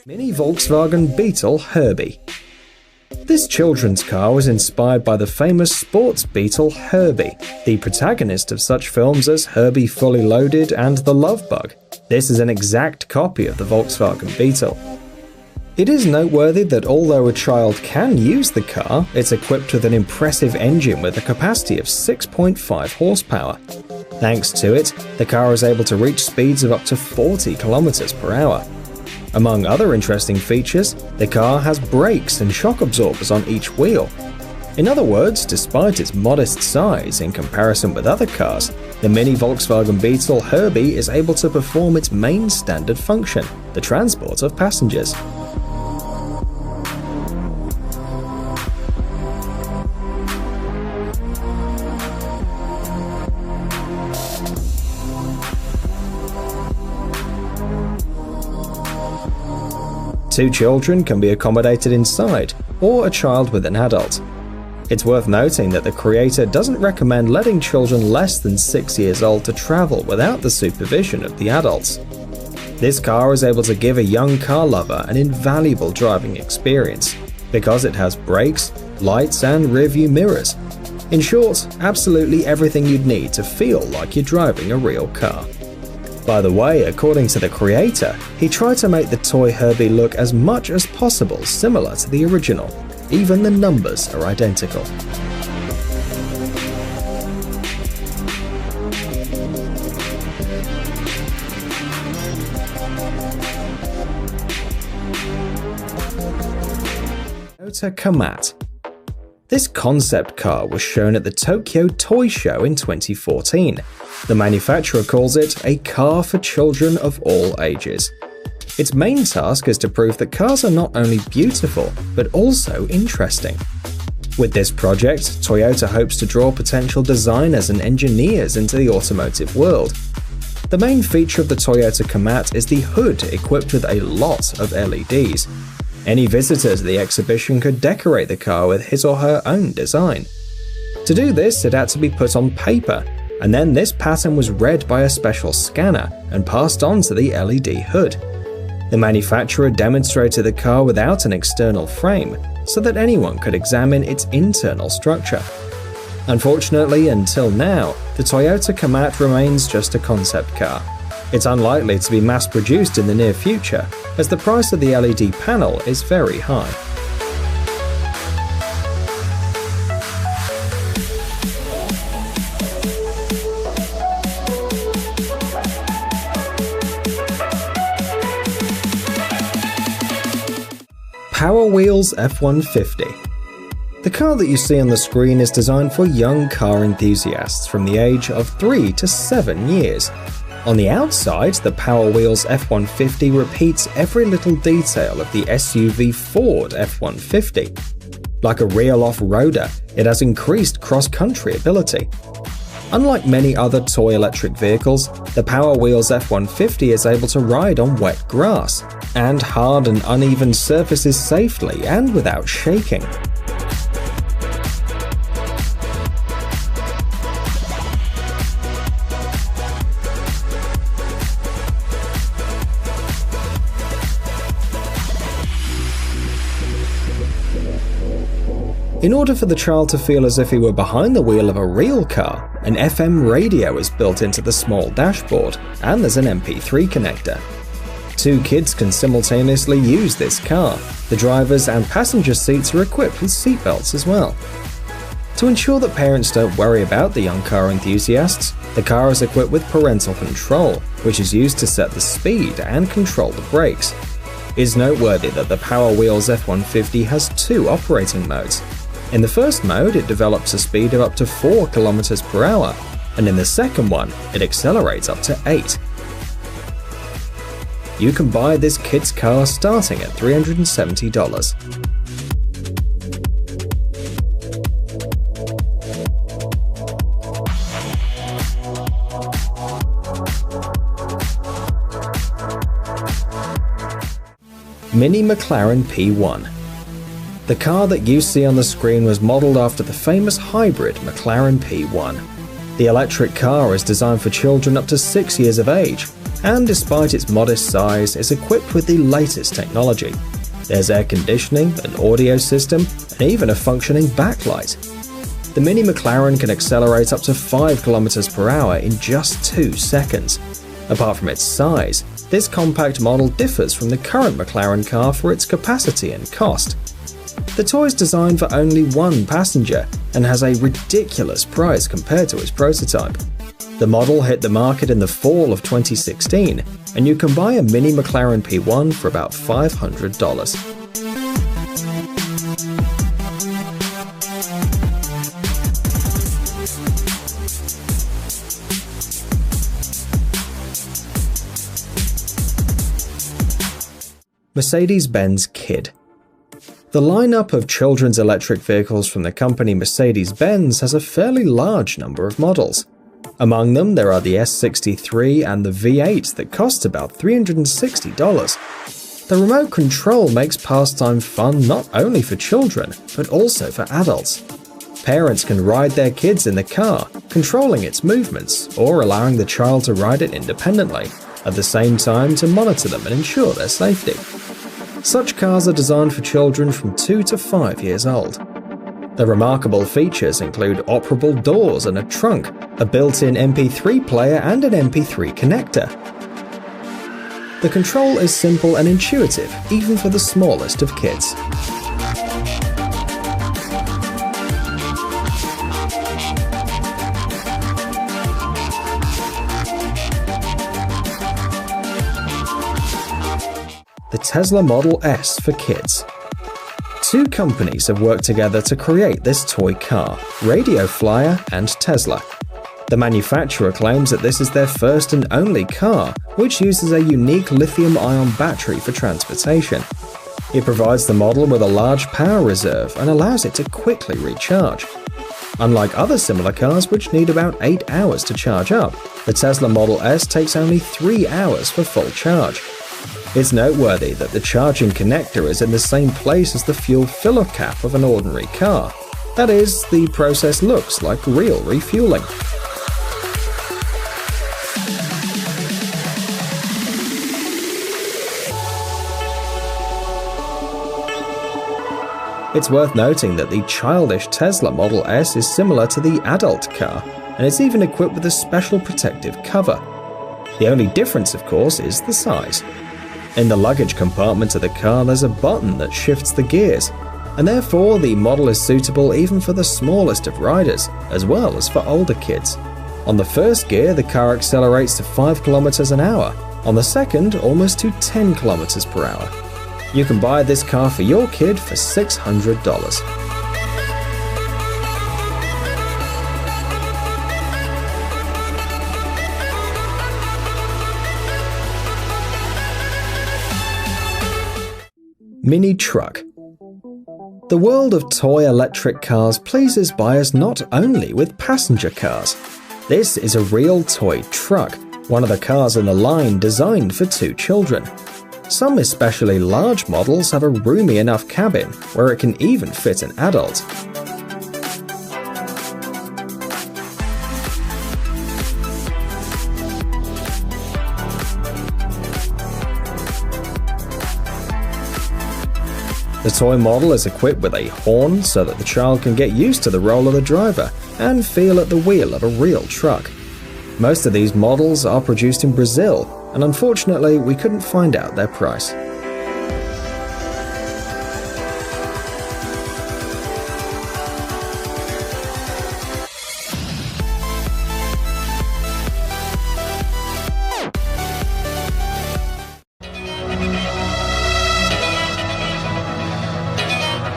Mini Volkswagen Beetle Herbie. This children's car was inspired by the famous sports Beetle Herbie, the protagonist of such films as Herbie Fully Loaded and The Love Bug. This is an exact copy of the Volkswagen Beetle. It is noteworthy that although a child can use the car, it's equipped with an impressive engine with a capacity of 6.5 horsepower. Thanks to it, the car is able to reach speeds of up to 40 kilometers per hour. Among other interesting features, the car has brakes and shock absorbers on each wheel. In other words, despite its modest size in comparison with other cars, the mini Volkswagen Beetle Herbie is able to perform its main standard function, the transport of passengers. Two children can be accommodated inside, or a child with an adult. It's worth noting that the creator doesn't recommend letting children less than 6 years old to travel without the supervision of the adults. This car is able to give a young car lover an invaluable driving experience, because it has brakes, lights, and rearview mirrors. In short, absolutely everything you'd need to feel like you're driving a real car. By the way, according to the creator, he tried to make the toy Herbie look as much as possible similar to the original. Even the numbers are identical. Toyota Komat. This concept car was shown at the Tokyo Toy Show in 2014. The manufacturer calls it a car for children of all ages. Its main task is to prove that cars are not only beautiful, but also interesting. With this project, Toyota hopes to draw potential designers and engineers into the automotive world. The main feature of the Toyota Komat is the hood equipped with a lot of LEDs. Any visitor to the exhibition could decorate the car with his or her own design. To do this, it had to be put on paper, and then this pattern was read by a special scanner and passed on to the LED hood. The manufacturer demonstrated the car without an external frame, so that anyone could examine its internal structure. Unfortunately, until now, the Toyota Komat remains just a concept car. It's unlikely to be mass-produced in the near future, as the price of the LED panel is very high. Power Wheels F-150. The car that you see on the screen is designed for young car enthusiasts from the age of 3 to 7 years. On the outside, the Power Wheels F-150 repeats every little detail of the SUV Ford F-150. Like a real off-roader, it has increased cross-country ability. Unlike many other toy electric vehicles, the Power Wheels F-150 is able to ride on wet grass and hard and uneven surfaces safely and without shaking. In order for the child to feel as if he were behind the wheel of a real car, an FM radio is built into the small dashboard, and there's an MP3 connector. Two kids can simultaneously use this car. The driver's and passenger seats are equipped with seatbelts as well. To ensure that parents don't worry about the young car enthusiasts, the car is equipped with parental control, which is used to set the speed and control the brakes. It's noteworthy that the Power Wheels F-150 has two operating modes. In the first mode, it develops a speed of up to 4 km per hour, and in the second one, it accelerates up to 8. You can buy this kid's car starting at $370. Mini McLaren P1. The car that you see on the screen was modeled after the famous hybrid McLaren P1. The electric car is designed for children up to 6 years of age. and despite its modest size, is equipped with the latest technology. There's air conditioning, an audio system, and even a functioning backlight. The Mini McLaren can accelerate up to 5 km per hour in just 2 seconds. Apart from its size, this compact model differs from the current McLaren car for its capacity and cost. The toy is designed for only one passenger and has a ridiculous price compared to its prototype. The model hit the market in the fall of 2016, and you can buy a Mini McLaren P1 for about $500. Mercedes-Benz Kid. The lineup of children's electric vehicles from the company Mercedes-Benz has a fairly large number of models. Among them, there are the S63 and the V8 that cost about $360. The remote control makes pastime fun not only for children, but also for adults. Parents can ride their kids in the car, controlling its movements, or allowing the child to ride it independently, at the same time to monitor them and ensure their safety. Such cars are designed for children from 2 to 5 years old. The remarkable features include operable doors and a trunk, a built-in MP3 player and an MP3 connector. The control is simple and intuitive, even for the smallest of kids. The Tesla Model S for kids. Two companies have worked together to create this toy car, Radio Flyer and Tesla. The manufacturer claims that this is their first and only car, which uses a unique lithium-ion battery for transportation. It provides the model with a large power reserve and allows it to quickly recharge. Unlike other similar cars which need about 8 hours to charge up, the Tesla Model S takes only 3 hours for full charge. It's noteworthy that the charging connector is in the same place as the fuel filler cap of an ordinary car. That is, the process looks like real refueling. It's worth noting that the childish Tesla Model S is similar to the adult car, and it's even equipped with a special protective cover. The only difference, of course, is the size. In the luggage compartment of the car, there's a button that shifts the gears, and therefore the model is suitable even for the smallest of riders, as well as for older kids. On the first gear, the car accelerates to 5 km an hour, on the second, almost to 10 km per hour. You can buy this car for your kid for $600. Mini Truck. The world of toy electric cars pleases buyers not only with passenger cars. This is a real toy truck, one of the cars in the line designed for 2 children. Some especially large models have a roomy enough cabin where it can even fit an adult. The toy model is equipped with a horn so that the child can get used to the role of the driver and feel at the wheel of a real truck. Most of these models are produced in Brazil, and unfortunately we couldn't find out their price.